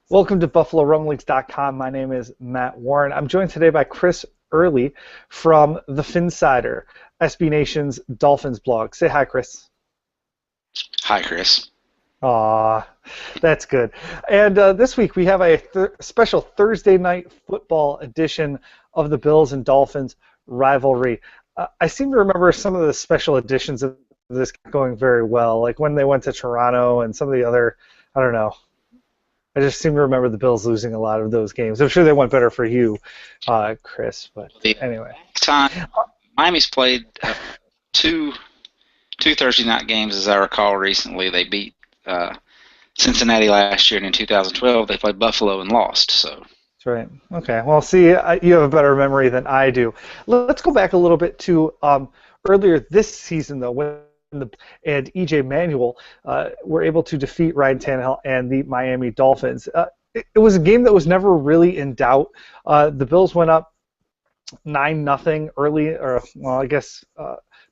Welcome to BuffaloRumblings.com. My name is Matt Warren. I'm joined today by Chris Early from the Phinsider, SB Nation's Dolphins blog. Say hi, Chris. Hi, Chris. Aw, that's good. And this week we have a special Thursday night football edition of the Bills and Dolphins rivalry. I seem to remember some of the special editions of this going very well, like when they went to Toronto and some of the other, I don't know. I just seem to remember the Bills losing a lot of those games. I'm sure they went better for you, Chris. But The anyway, time Miami's played two Thursday night games, as I recall recently. They beat Cincinnati last year, and in 2012 they played Buffalo and lost. So that's right. Okay. Well, see, you have a better memory than I do. Let's go back a little bit to earlier this season, though, when and EJ Manuel were able to defeat Ryan Tannehill and the Miami Dolphins. It was a game that was never really in doubt. The Bills went up 9-0 early, or well, I guess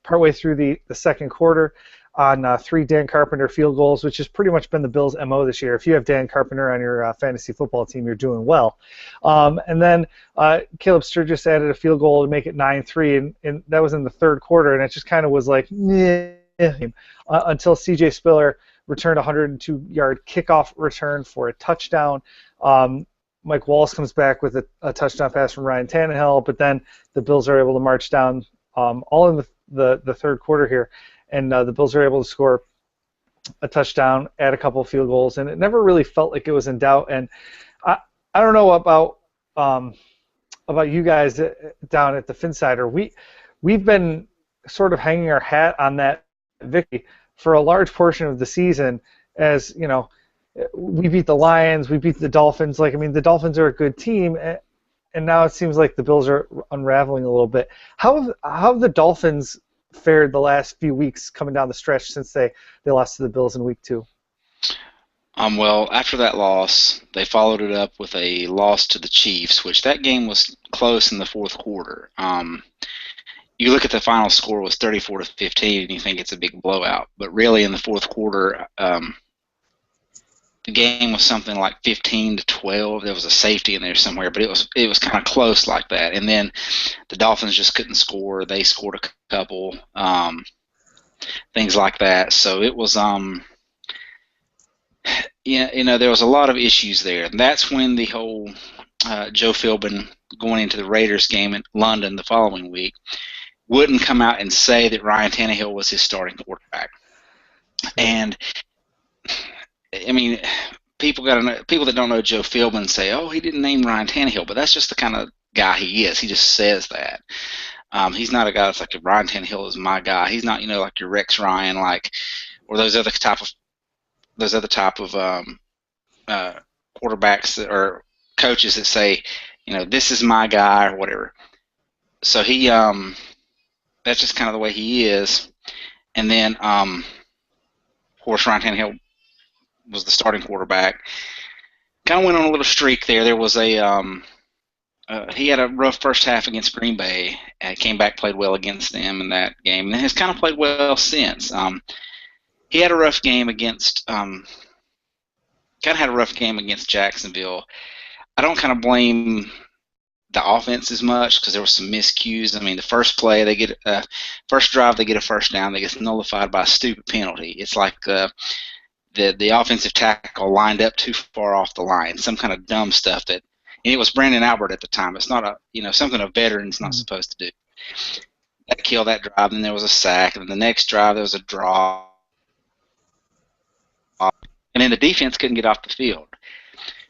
partway through the second quarter on 3 Dan Carpenter field goals, which has pretty much been the Bills' MO this year. If you have Dan Carpenter on your fantasy football team, you're doing well. And then Caleb Sturgis added a field goal to make it 9-3, and that was in the third quarter, and it just kind of was like, until C.J. Spiller returned a 102-yard kickoff return for a touchdown. Mike Wallace comes back with a touchdown pass from Ryan Tannehill, but then the Bills are able to march down all in the third quarter here, and the Bills are able to score a touchdown, add a couple of field goals, and it never really felt like it was in doubt. And I don't know about you guys down at the Phinsider. We've been sort of hanging our hat on that victory for a large portion of the season. As you know, we beat the Lions, we beat the Dolphins. Like, I mean, the Dolphins are a good team, and now it seems like the Bills are unraveling a little bit. How have the Dolphins fared the last few weeks coming down the stretch since they lost to the Bills in week 2? well, after that loss, they followed it up with a loss to the Chiefs, which that game was close in the fourth quarter. You look at the final score was 34-15, and you think it's a big blowout. But really, in the fourth quarter, the game was something like 15-12. There was a safety in there somewhere, but it was kind of close like that. And then the Dolphins just couldn't score. They scored a couple, things like that. So it was, there was a lot of issues there. And that's when the whole Joe Philbin going into the Raiders game in London the following week wouldn't come out and say that Ryan Tannehill was his starting quarterback. And I mean, people that don't know Joe Philbin say, "Oh, he didn't name Ryan Tannehill," but that's just the kind of guy he is. He just says that. He's not a guy that's like, Ryan Tannehill is my guy. He's not, like your Rex Ryan, or those other type of quarterbacks or coaches that say, this is my guy or whatever. So he that's just kind of the way he is. And then, of course, Ryan Tannehill was the starting quarterback. Kind of went on a little streak there. There was he had a rough first half against Green Bay. Came back, played well against them in that game, and has kind of played well since. He had a rough game against Jacksonville. I don't kind of blame the offense as much because there were some miscues. I mean, the first play first drive they get a first down, they get nullified by a stupid penalty. It's like the offensive tackle lined up too far off the line, some kind of dumb stuff and it was Brandon Albert at the time. It's not something a veteran's not supposed to do. That killed that drive. Then there was a sack, and then the next drive there was a draw, and then the defense couldn't get off the field,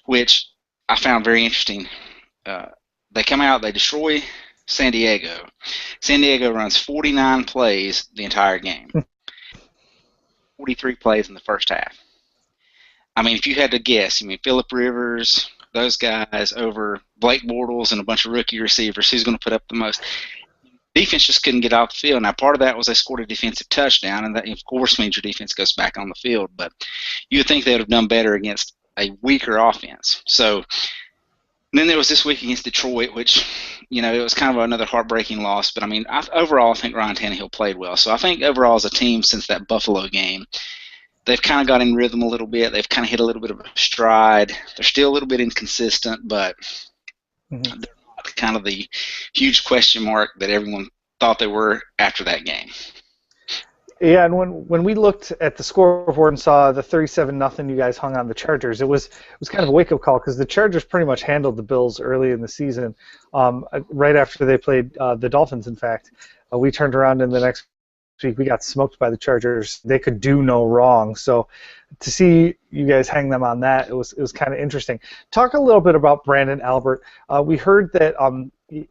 which I found very interesting. They come out, they destroy San Diego. San Diego runs 49 plays the entire game. 43 plays in the first half. I mean, if you had to guess, Phillip Rivers, those guys over Blake Bortles and a bunch of rookie receivers, who's going to put up the most? Defense just couldn't get off the field. Now, part of that was they scored a defensive touchdown, and that, of course, means your defense goes back on the field. But you would think they would have done better against a weaker offense. So then there was this week against Detroit, which, it was kind of another heartbreaking loss. But, overall, I think Ryan Tannehill played well. So I think overall as a team since that Buffalo game, they've kind of got in rhythm a little bit. They've kind of hit a little bit of a stride. They're still a little bit inconsistent, but they're not kind of the huge question mark that everyone thought they were after that game. Yeah, and when we looked at the scoreboard and saw the 37-0 you guys hung on the Chargers, it was kind of a wake up call because the Chargers pretty much handled the Bills early in the season, right after they played the Dolphins. In fact, we turned around in the next week. We got smoked by the Chargers. They could do no wrong. So to see you guys hang them on that, it was kind of interesting. Talk a little bit about Brandon Albert. We heard that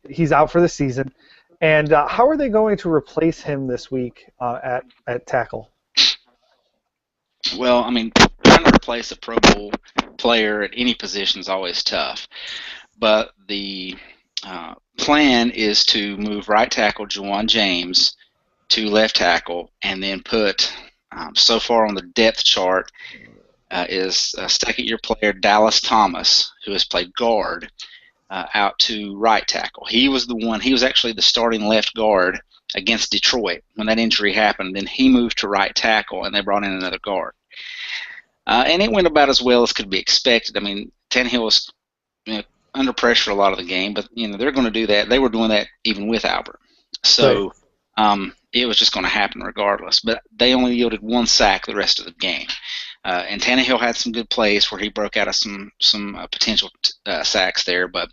he's out for the season. And how are they going to replace him this week at tackle? Well, I mean, trying to replace a Pro Bowl player at any position is always tough. But the plan is to move right tackle Juwan James to left tackle, and then put, so far on the depth chart, is second-year player Dallas Thomas, who has played guard, out to right tackle. He was actually the starting left guard against Detroit when that injury happened. Then he moved to right tackle, and they brought in another guard. And it went about as well as could be expected. I mean, Tannehill was under pressure a lot of the game, but they're going to do that. They were doing that even with Albert. So it was just going to happen regardless. But they only yielded one sack the rest of the game. And Tannehill had some good plays where he broke out of some potential sacks there. But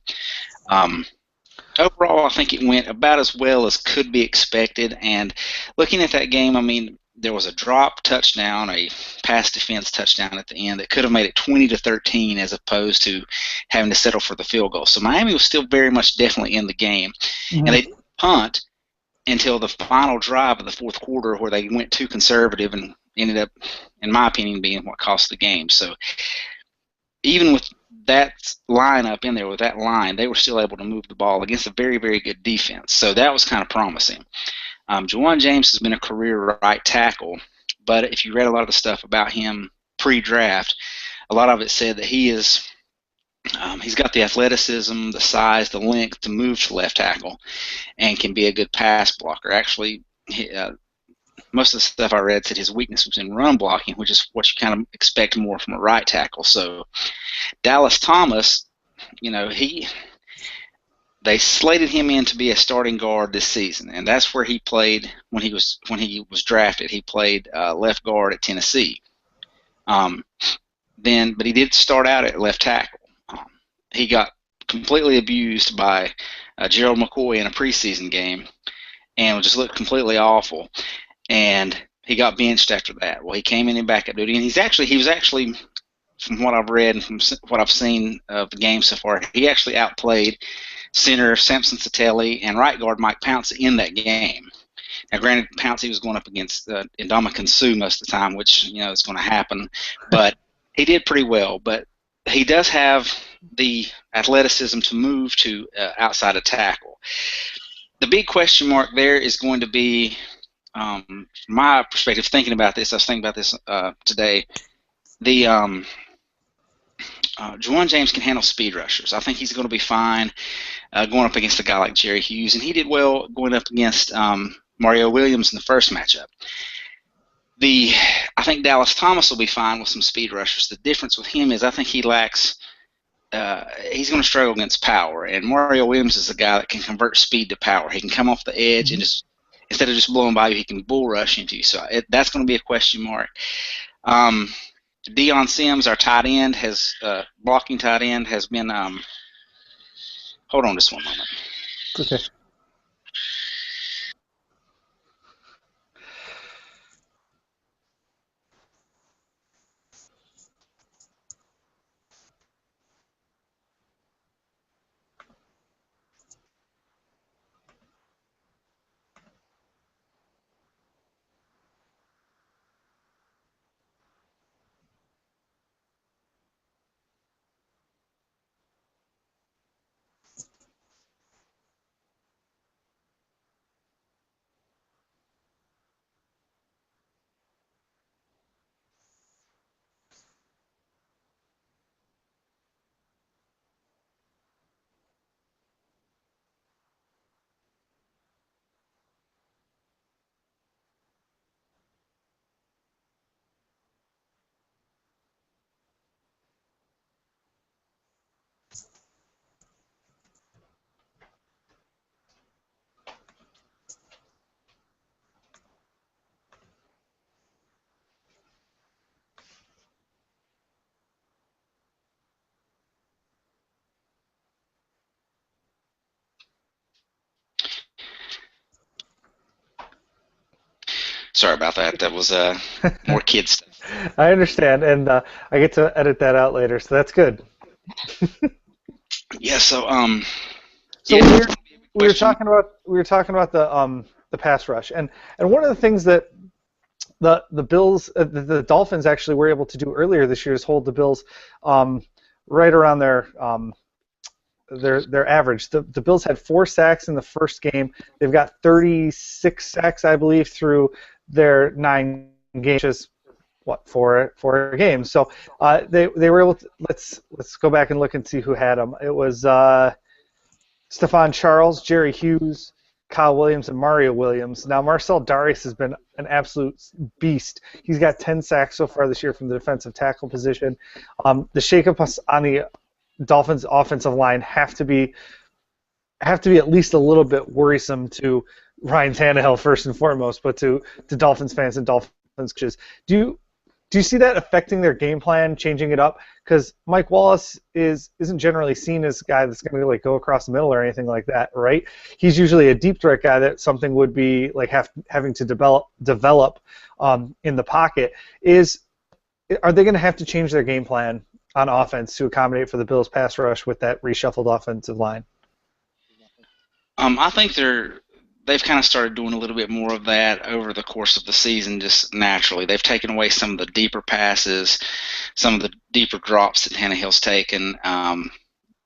overall, I think it went about as well as could be expected. And looking at that game, I mean, there was a drop touchdown, a pass defense touchdown at the end that could have made it 20-13 as opposed to having to settle for the field goal. So Miami was still very much definitely in the game. And they didn't punt until the final drive of the fourth quarter, where they went too conservative and ended up, in my opinion, being what cost the game. So even with that lineup in there, with that line, they were still able to move the ball against a very, very good defense. So that was kind of promising. Juwan James has been a career right tackle, but if you read a lot of the stuff about him pre-draft, a lot of it said that he's got the athleticism, the size, the length to move to left tackle, and can be a good pass blocker. Actually, most of the stuff I read said his weakness was in run blocking, which is what you kind of expect more from a right tackle. So Dallas Thomas, they slated him in to be a starting guard this season, and that's where he played when he was drafted. He played left guard at Tennessee. But he did start out at left tackle. He got completely abused by Gerald McCoy in a preseason game, and just looked completely awful. And he got benched after that. Well, he came in backup duty, and he was actually, from what I've read and from what I've seen of the game so far, he actually outplayed center Samson Satelli and right guard Mike Pouncey in that game. Now, granted, Pouncey was going up against Ndamukong Suh most of the time, which is going to happen, but he did pretty well. But he does have the athleticism to move to outside of tackle. The big question mark there is going to be, from my perspective, thinking about this, I was thinking about this today, the Juwan James can handle speed rushers. I think he's going to be fine going up against a guy like Jerry Hughes, and he did well going up against Mario Williams in the first matchup. I think Dallas Thomas will be fine with some speed rushers. The difference with him is I think he lacks he's going to struggle against power, and Mario Williams is a guy that can convert speed to power. He can come off the edge and just, instead of just blowing by you, he can bull rush into you. So that's going to be a question mark. Deion Sims, our tight end, blocking tight end, has been. Hold on just one moment. Okay. Sorry about that. That was more kids stuff. I understand, and I get to edit that out later, so that's good. Yeah. So So yeah, it's gonna be a big we were question. talking about the pass rush, and one of the things that the Bills the Dolphins actually were able to do earlier this year is hold the Bills right around their average. The Bills had 4 sacks in the first game. They've got 36 sacks, I believe, through their 9 games, which is what four games. So they were able to let's go back and look and see who had them. It was Stephon Charles, Jerry Hughes, Kyle Williams, and Mario Williams. Now Marcel Darius has been an absolute beast. He's got 10 sacks so far this year from the defensive tackle position. The shakeups on the Dolphins offensive line have to be at least a little bit worrisome to Ryan Tannehill first and foremost, but to Dolphins fans and Dolphins coaches. Do you see that affecting their game plan, changing it up? Because Mike Wallace isn't generally seen as a guy that's going to like go across the middle or anything like that, right? He's usually a deep threat guy that something would be like having to develop in the pocket. Are they going to have to change their game plan on offense to accommodate for the Bills' pass rush with that reshuffled offensive line? I think they've kind of started doing a little bit more of that over the course of the season, just naturally. They've taken away some of the deeper passes, some of the deeper drops that Tannehill's taken,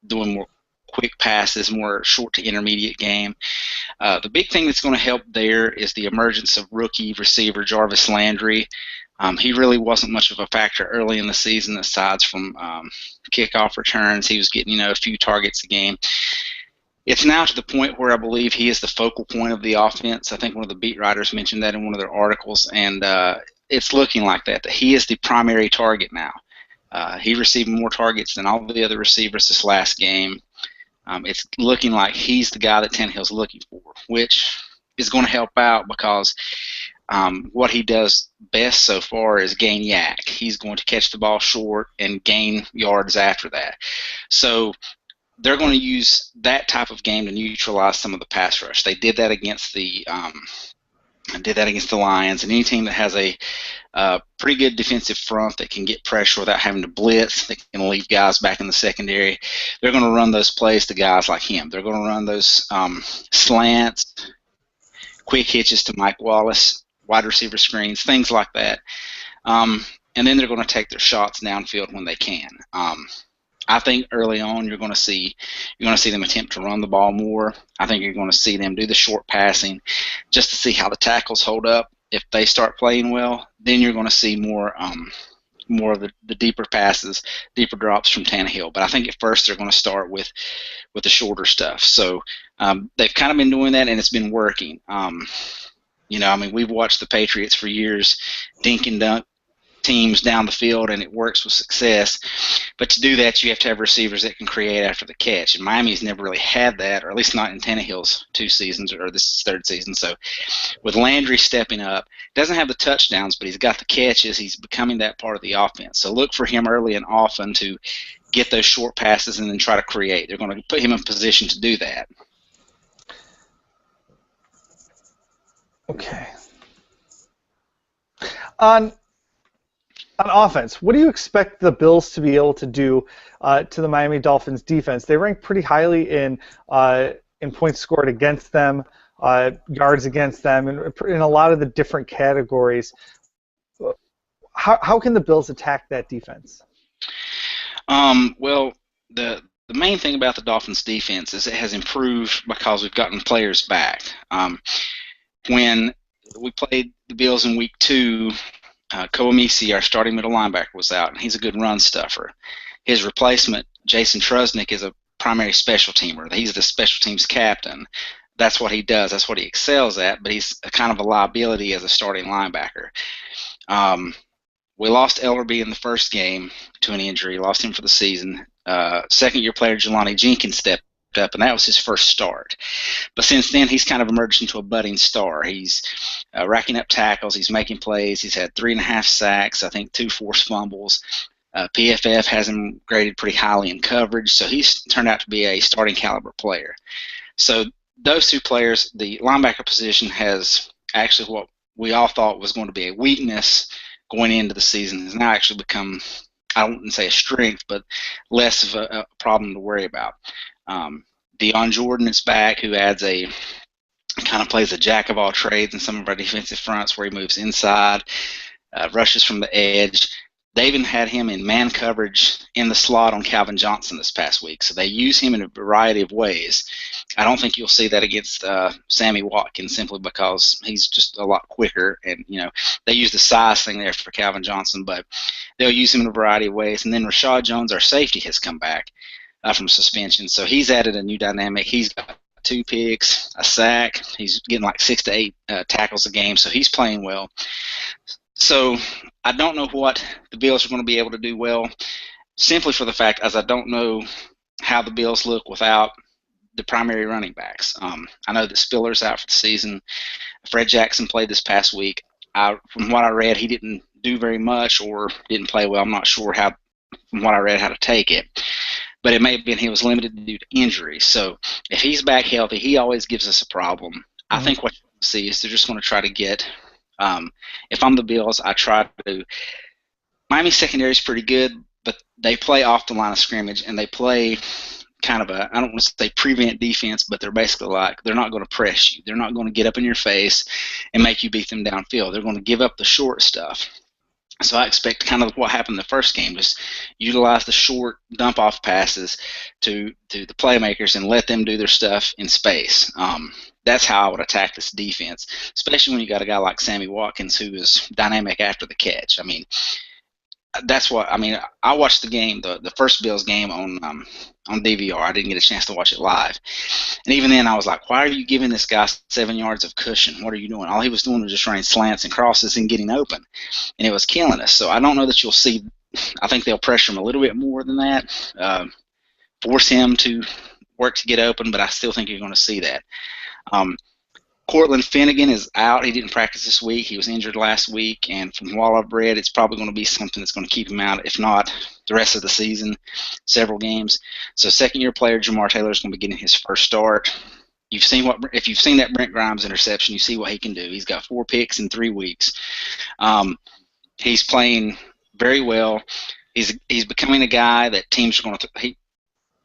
doing more quick passes, more short to intermediate game. The big thing that's going to help there is the emergence of rookie receiver Jarvis Landry. He really wasn't much of a factor early in the season, aside from kickoff returns. He was getting, a few targets a game. It's now to the point where I believe he is the focal point of the offense. I think one of the beat writers mentioned that in one of their articles, and it's looking like that he is the primary target now. He received more targets than all the other receivers this last game. It's looking like he's the guy that Tannehill's looking for, which is going to help out because what he does best so far is gain yak. He's going to catch the ball short and gain yards after that. So they're going to use that type of game to neutralize some of the pass rush. They did that against the Lions, and any team that has a pretty good defensive front that can get pressure without having to blitz, that can leave guys back in the secondary, they're going to run those plays to guys like him. They're going to run those slants, quick hitches to Mike Wallace, wide receiver screens, things like that. And then they're going to take their shots downfield when they can. I think early on you're going to see them attempt to run the ball more. I think you're going to see them do the short passing just to see how the tackles hold up. If they start playing well, then you're going to see more of the deeper passes, deeper drops from Tannehill. But I think at first they're going to start with the shorter stuff. So they've kind of been doing that, and it's been working. We've watched the Patriots for years dink and dunk teams down the field, and it works with success. But to do that, you have to have receivers that can create after the catch. And Miami's never really had that, or at least not in Tannehill's 2 seasons, or this is 3rd season. So with Landry stepping up, doesn't have the touchdowns, but he's got the catches. He's becoming that part of the offense. So look for him early and often to get those short passes and then try to create. They're going to put him in position to do that. Okay. On offense, what do you expect the Bills to be able to do to the Miami Dolphins defense? They rank pretty highly in points scored against them, yards against them, and in a lot of the different categories. How can the Bills attack that defense? Well, the main thing about the Dolphins defense is it has improved because we've gotten players back. When we played the Bills in week 2, Koemisi, our starting middle linebacker, was out, and he's a good run stuffer. His replacement, Jason Trusnick, is a primary special teamer. He's the special teams captain. That's what he does. That's what he excels at, but he's a kind of a liability as a starting linebacker. We lost Ellerby in the first game to an injury, lost him for the season. Second-year player Jelani Jenkins stepped up, and that was his first start. But since then, he's kind of emerged into a budding star. He's racking up tackles. He's making plays. He's had 3.5 sacks, I think 2 forced fumbles. PFF has him graded pretty highly in coverage, so he's turned out to be a starting caliber player. So those 2 players, the linebacker position has actually what we all thought was going to be a weakness going into the season has now actually become, I wouldn't say a strength, but less of a problem to worry about. Deion Jordan is back, who adds a kind of plays a jack of all trades in some of our defensive fronts, where he moves inside, rushes from the edge. They even had him in man coverage in the slot on Calvin Johnson this past week. So they use him in a variety of ways. I don't think you'll see that against Sammy Watkins, simply because he's just a lot quicker. And, they use the size thing there for Calvin Johnson, but they'll use him in a variety of ways. And then Rashad Jones, our safety, has come back from suspension. So he's added a new dynamic. He's got 2 picks, a sack. He's getting like 6 to 8 tackles a game, so he's playing well. So I don't know what the Bills are going to be able to do well, simply for the fact as I don't know how the Bills look without the primary running backs. I know that Spiller's out for the season. Fred Jackson played this past week. From what I read, he didn't do very much or didn't play well. I'm not sure from what I read, how to take it. But it may have been he was limited due to injury. So if he's back healthy, he always gives us a problem. I think what you'll see is they're just going to try to get if I'm the Bills, I try to – Miami secondary is pretty good, but they play off the line of scrimmage, and they play kind of I don't want to say prevent defense, but they're basically like they're not going to press you. They're not going to get up in your face and make you beat them downfield. They're going to give up the short stuff. So I expect kind of what happened in the first game, just utilize the short dump-off passes to the playmakers and let them do their stuff in space. That's how I would attack this defense, especially when you got a guy like Sammy Watkins who is dynamic after the catch. I watched the game, the first Bills game on DVR. I didn't get a chance to watch it live. And even then I was like, why are you giving this guy 7 yards of cushion? What are you doing? All he was doing was just running slants and crosses and getting open. And it was killing us. So I don't know that you'll see – I think they'll pressure him a little bit more than that, force him to work to get open, but I still think you're going to see that. Cortland Finnegan is out. He didn't practice this week. He was injured last week, and from what I've read, it's probably going to be something that's going to keep him out, if not the rest of the season, several games. So second-year player Jamar Taylor is going to be getting his first start. If you've seen that Brent Grimes interception, you see what he can do. He's got 4 picks in 3 weeks. He's playing very well. He's becoming a guy that teams are going to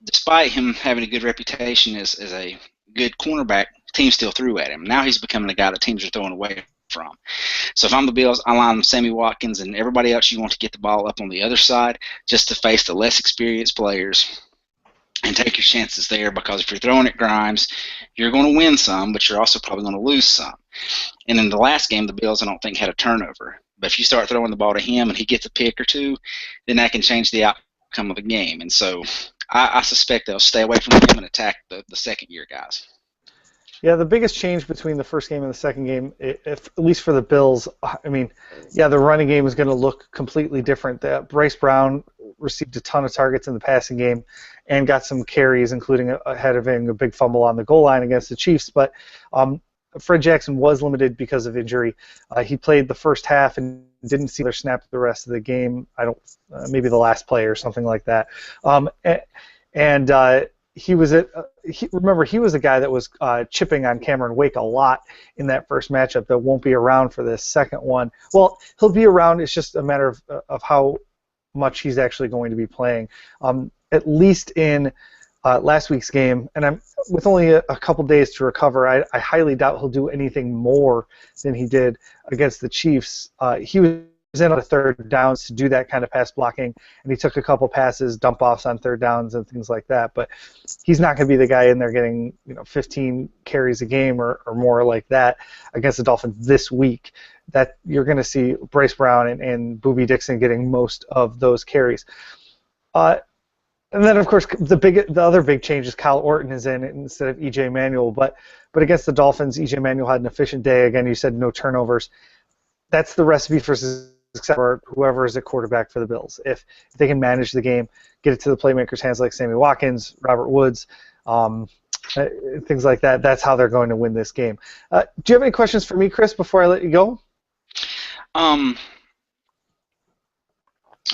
despite him having a good reputation as a good cornerback, teams still threw at him. Now he's becoming a guy that teams are throwing away from. So if I'm the Bills, I line Sammy Watkins and everybody else you want to get the ball up on the other side just to face the less experienced players and take your chances there, because if you're throwing at Grimes, you're going to win some, but you're also probably going to lose some. And in the last game, the Bills, I don't think, had a turnover. But if you start throwing the ball to him and he gets a pick or two, then that can change the outcome of the game. And so I suspect they'll stay away from him and attack the second-year guys. Yeah, the biggest change between the first game and the second game, at least for the Bills, the running game is going to look completely different. Bryce Brown received a ton of targets in the passing game and got some carries, including ahead of having a big fumble on the goal line against the Chiefs. But Fred Jackson was limited because of injury. He played the first half and didn't see their snap the rest of the game. Maybe the last play or something like that. He was a guy that was chipping on Cameron Wake a lot in that first matchup that won't be around for this second one. Well, he'll be around. It's just a matter of how much he's actually going to be playing. At least in last week's game, and with only a couple days to recover, I highly doubt he'll do anything more than he did against the Chiefs. He was in on the third downs to do that kind of pass blocking, and he took a couple passes, dump offs on third downs and things like that. But he's not going to be the guy in there getting 15 carries a game or more like that against the Dolphins this week. That you're going to see Bryce Brown and Boobie Dixon getting most of those carries. And then, of course, the other big change is Kyle Orton is in instead of E.J. Manuel. But against the Dolphins, E.J. Manuel had an efficient day. Again, you said no turnovers. That's the recipe for success for whoever is at quarterback for the Bills. If they can manage the game, get it to the playmakers' hands like Sammy Watkins, Robert Woods, things like that, that's how they're going to win this game. Do you have any questions for me, Chris, before I let you go? I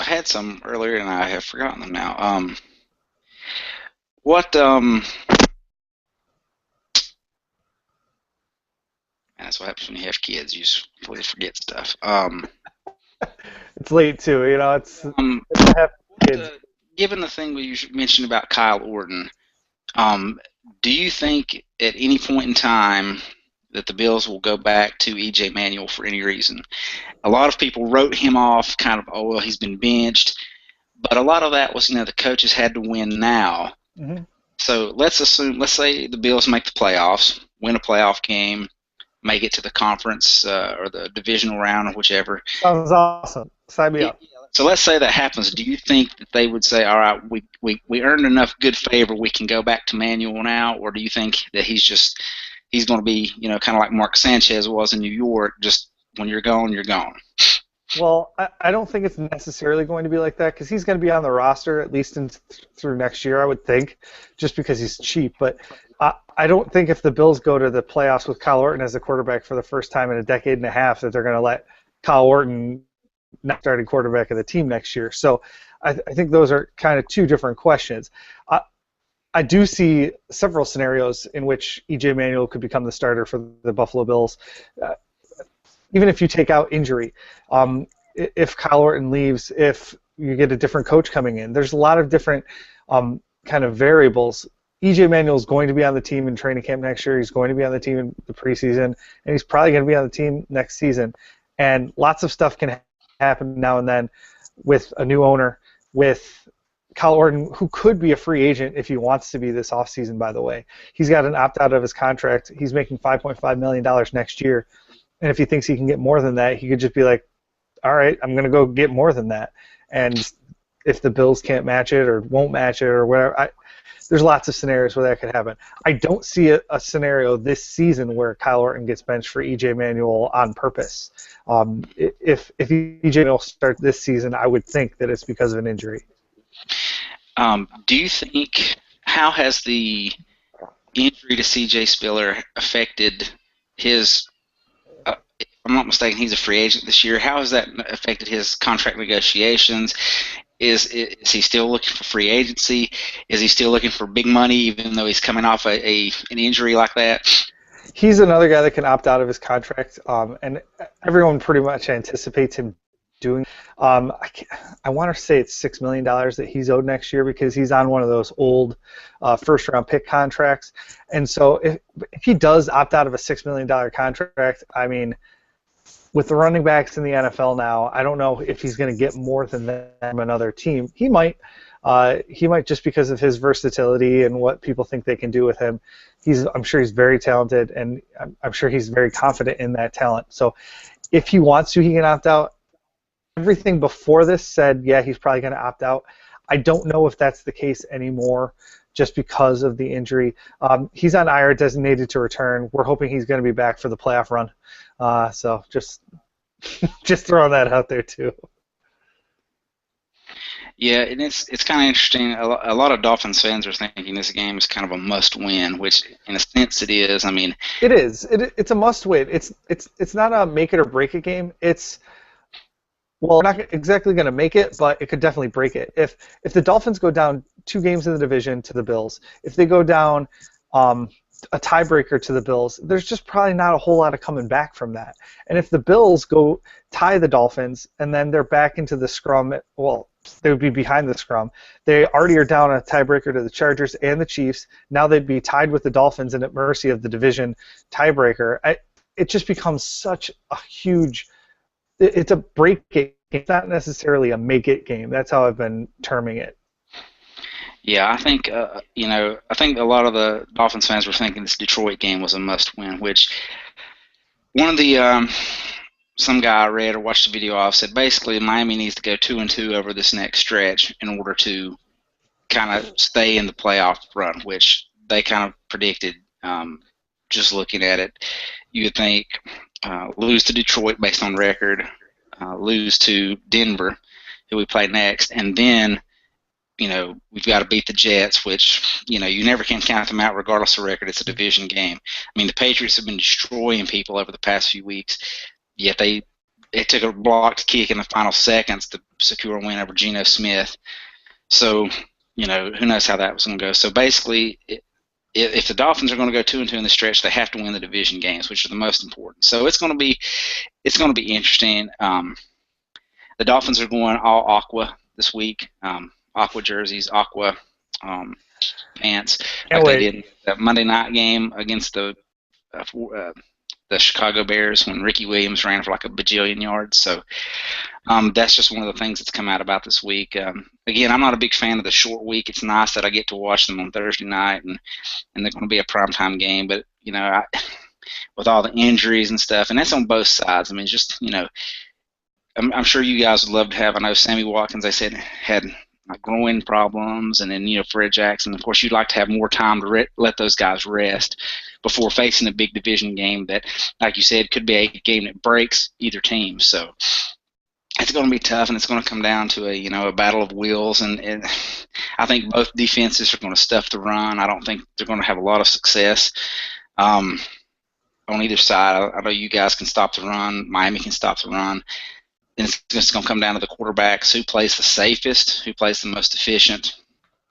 had some earlier and I have forgotten them now. That's what happens when you have kids. You just completely forget stuff. It's late too, you know. It's Um, I have kids. Given the thing you mentioned about Kyle Orton, um, do you think at any point in time that the Bills will go back to EJ Manuel for any reason? A lot of people wrote him off, kind of, oh well, he's been benched, but a lot of that was, the coaches had to win now. Mm-hmm. So let's say the Bills make the playoffs, win a playoff game, make it to the conference or the divisional round or whichever. Sounds awesome. Sign me up. So let's say that happens. Do you think that they would say, all right, we earned enough good favor, we can go back to Manuel now? Or do you think that he's going to be, kind of like Mark Sanchez was in New York, just when you're gone, you're gone? Well, I don't think it's necessarily going to be like that because he's going to be on the roster at least through next year, I would think, just because he's cheap. But I don't think if the Bills go to the playoffs with Kyle Orton as the quarterback for the first time in a decade and a half that they're going to let Kyle Orton not starting quarterback of the team next year. So I think those are kind of two different questions. I do see several scenarios in which E.J. Manuel could become the starter for the Buffalo Bills. Even if you take out injury, if Kyle Orton leaves, if you get a different coach coming in, there's a lot of different kind of variables. E.J. Manuel is going to be on the team in training camp next year. He's going to be on the team in the preseason, and he's probably going to be on the team next season. And lots of stuff can happen now and then with a new owner, with Kyle Orton, who could be a free agent if he wants to be this offseason, by the way. He's got an opt-out of his contract. He's making $5.5 million next year. And if he thinks he can get more than that, he could just be like, all right, I'm going to go get more than that. And if the Bills can't match it or won't match it or whatever, there's lots of scenarios where that could happen. I don't see a scenario this season where Kyle Orton gets benched for E.J. Manuel on purpose. If E.J. Manuel starts this season, I would think that it's because of an injury. Do you think, how has the injury to C.J. Spiller affected his, if I'm not mistaken, he's a free agent this year. How has that affected his contract negotiations? Is he still looking for free agency? Is he still looking for big money even though he's coming off an injury like that? He's another guy that can opt out of his contract, and everyone pretty much anticipates him doing. I want to say it's $6 million that he's owed next year because he's on one of those old first-round pick contracts. And so if he does opt out of a $6 million contract, I mean, with the running backs in the NFL now, I don't know if he's going to get more than that from another team. He might just because of his versatility and what people think they can do with him. I'm sure he's very talented, and I'm sure he's very confident in that talent. So if he wants to, he can opt out. Everything before this said, yeah, he's probably going to opt out. I don't know if that's the case anymore just because of the injury. He's on IR, designated to return. We're hoping he's going to be back for the playoff run. So just throwing that out there too. Yeah, and it's kind of interesting. A lot of Dolphins fans are thinking this game is kind of a must-win, which in a sense it is. I mean, it is. It's a must-win. It's not a make it or break it game. Well, we're not exactly going to make it, but it could definitely break it. If the Dolphins go down 2 games in the division to the Bills, if they go down a tiebreaker to the Bills, there's just probably not a whole lot of coming back from that. And if the Bills go tie the Dolphins and then they're back into the scrum, well, they would be behind the scrum. They already are down a tiebreaker to the Chargers and the Chiefs. Now they'd be tied with the Dolphins and at mercy of the division tiebreaker. It just becomes such a huge... It's a break game. It's not necessarily a make it game. That's how I've been terming it. Yeah, I think I think a lot of the Dolphins fans were thinking this Detroit game was a must-win. Which one of the some guy I read or watched a video of said basically Miami needs to go 2-2 over this next stretch in order to kind of stay in the playoff run, which they kind of predicted. Just looking at it, you would think. Lose to Detroit based on record, lose to Denver, who we play next, and then, we've got to beat the Jets, which, you never can count them out regardless of record. It's a division game. I mean, the Patriots have been destroying people over the past few weeks, yet it took a blocked kick in the final seconds to secure a win over Geno Smith. So, who knows how that was going to go. So basically, if the Dolphins are going to go 2-2 in the stretch, they have to win the division games, which are the most important. So it's going to be interesting. The Dolphins are going all aqua this week. Aqua jerseys, aqua pants, Can't like they wait. did in the Monday night game against the Chicago Bears when Ricky Williams ran for like a bajillion yards. So that's just one of the things that's come out about this week. Again, I'm not a big fan of the short week. It's nice that I get to watch them on Thursday night, and they're going to be a primetime game. But, with all the injuries and stuff, and that's on both sides. I mean, just, I'm sure you guys would love to have, I know Sammy Watkins, they said, had like groin problems, and then, Fred Jackson. Of course, you'd like to have more time to let those guys rest before facing a big division game that, like you said, could be a game that breaks either team. So it's going to be tough, and it's going to come down to a battle of wills. And I think both defenses are going to stuff the run. I don't think they're going to have a lot of success on either side. I know you guys can stop the run. Miami can stop the run. And it's just going to come down to the quarterbacks, who plays the safest, who plays the most efficient,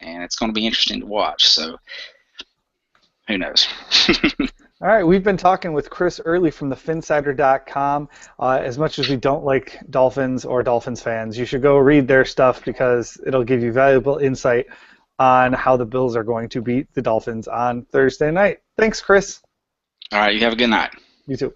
and it's going to be interesting to watch. So who knows? All right, we've been talking with Chris Early from the Phinsider.com. As much as we don't like Dolphins or Dolphins fans, you should go read their stuff because it'll give you valuable insight on how the Bills are going to beat the Dolphins on Thursday night. Thanks, Chris. All right, you have a good night. You too.